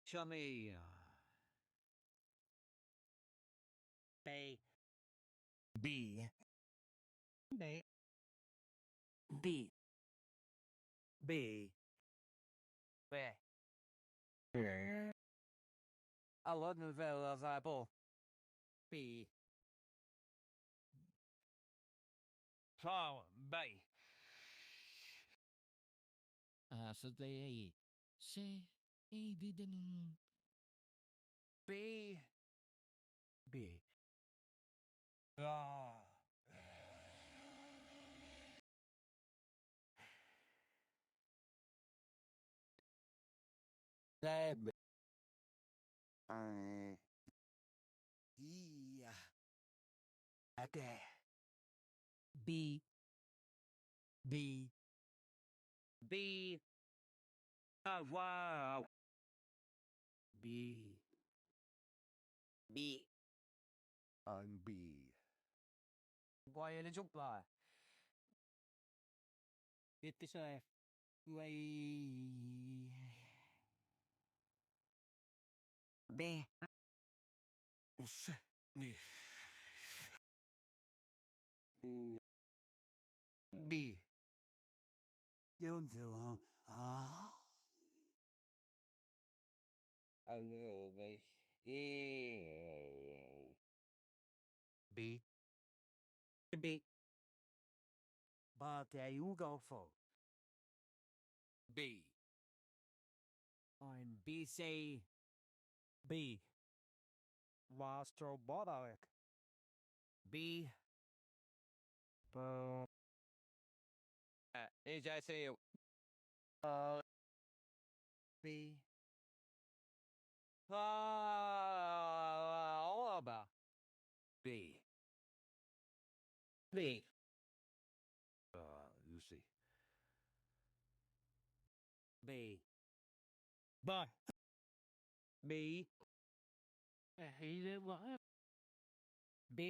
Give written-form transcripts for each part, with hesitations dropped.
Chummy. B. B. B. B. B. B. B. A lot of valuable. B. Flower. B. Så det är i. Se, i den. B. B. Ah. Lab. Yeah. Okay. B. B. B. Oh, wow. B. B. I'm B. Vad är det jobba? Inte så här. B. B. B. Don't do long. Ah. A little bit. B. B. But there you go for B. I'm B. Say B. Mastrobotic. B. Boom. Is I say B. all about B. B. You see. B. Bye. B. Hej det var. B.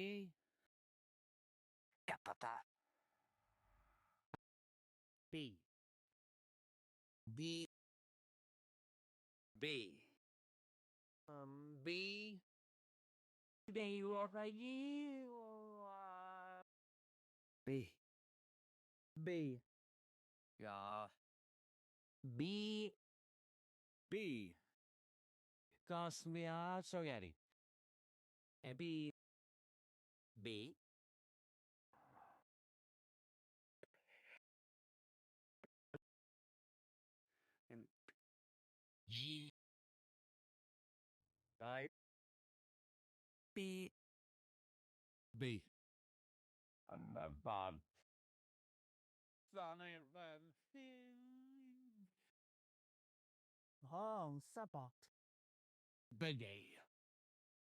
Capata. B. B. B. B. Today you are right you. B. B. Yeah. B. B. Cause we are so ready. B. B. And G. Right. B. B. Bob. Oh, support. Big.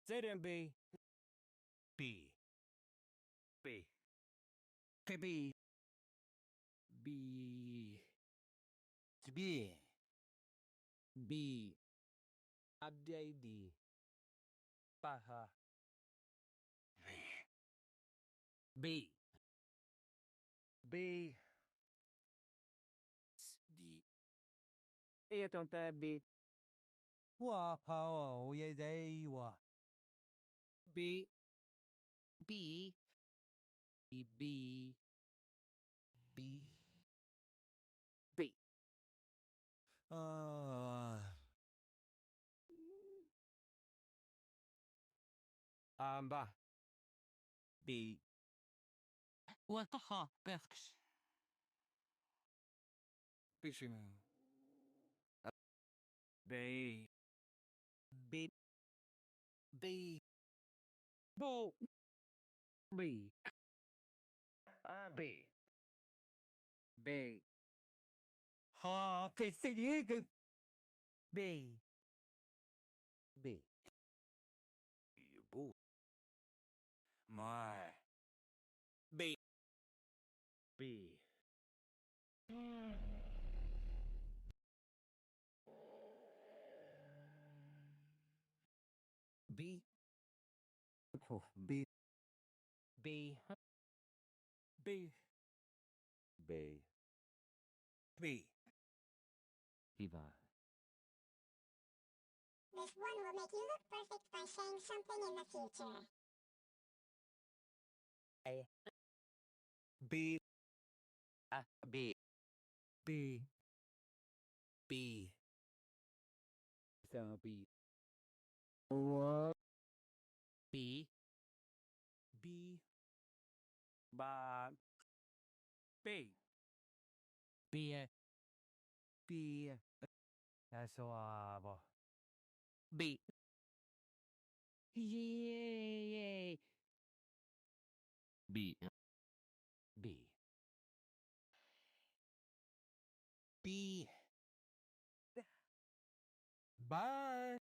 Didn't be. B. B. B. B. B. B. Abdi. Baha. B. B. D. Ito tabi. Wa pao ye day wa. B. B. B. B. B. B. Ba. B. What the fuck? Berks. Fishing. B. B. B. Bo. B. B. B. Ha ke si ke. B. B. You bull. My. B. B. B. Oh, B. B. B. B. B. Eva. This one will make you look perfect by saying something in the future. B. B. B. B. So B. What? B. B. Ba. B. B. B. Adesso boh. B. Yay. B. B. B. Bye.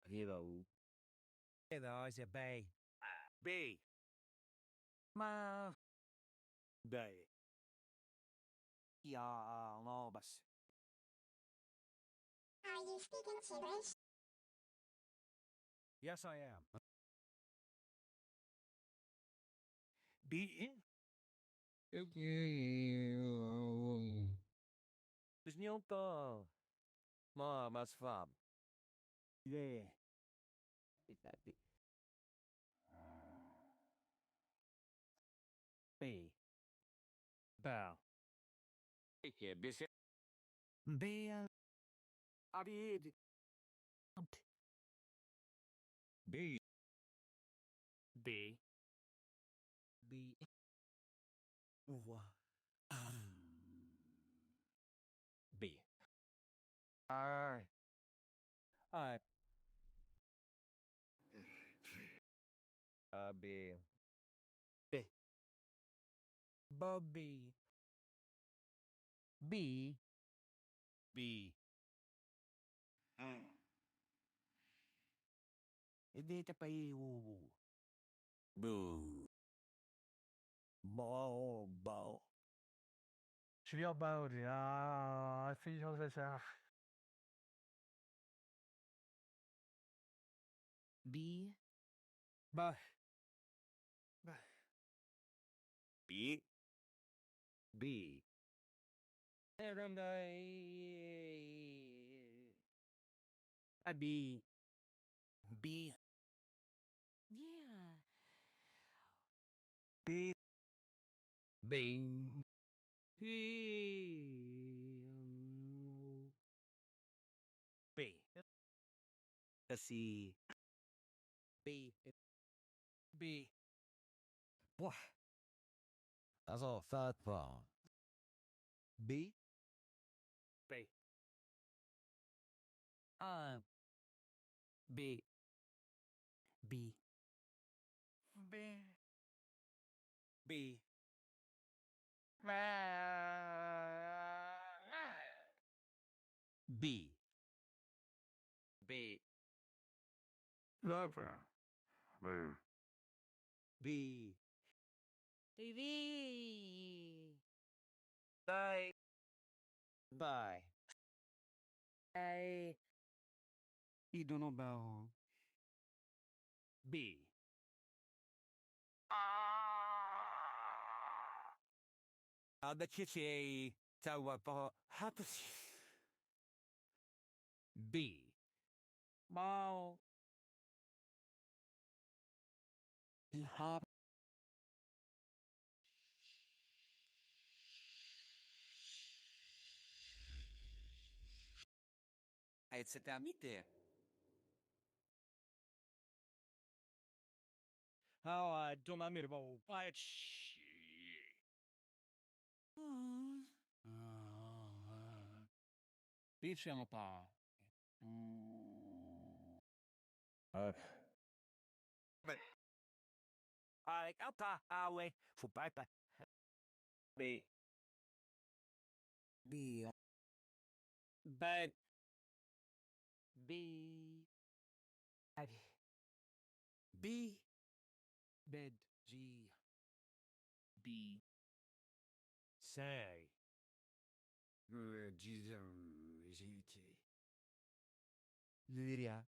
Hero. Rồi sẽ bay. B. Ma. B. Ya Lobas. Are you speaking English? Yes, I am. B. Znionto. Ma, mas fab. Yeah. B. Bell. Che bise. B. Abid. B. B. B. B. R. I. B. B. Bobby. B. B. Hindi ta pa iuwu. Boo. Bo. Bo. Je vais about it. I think you'll say B. Bye. B. B. And A B. B. Yeah. B. B. B. Kasi B. B. Boah. Also, third one. B. B. B. B. B. B. B. B. Lover. B. B. TV. Bye. Bye. I don't know about B. Da chiche tawa po happy. B. Mau. Hop. A c'est terminé. How don't I mean about Diciamo pa. Ai alta awe fu bye bye. B. B. bed? B. B. Bed. G. B. Say. Lydia.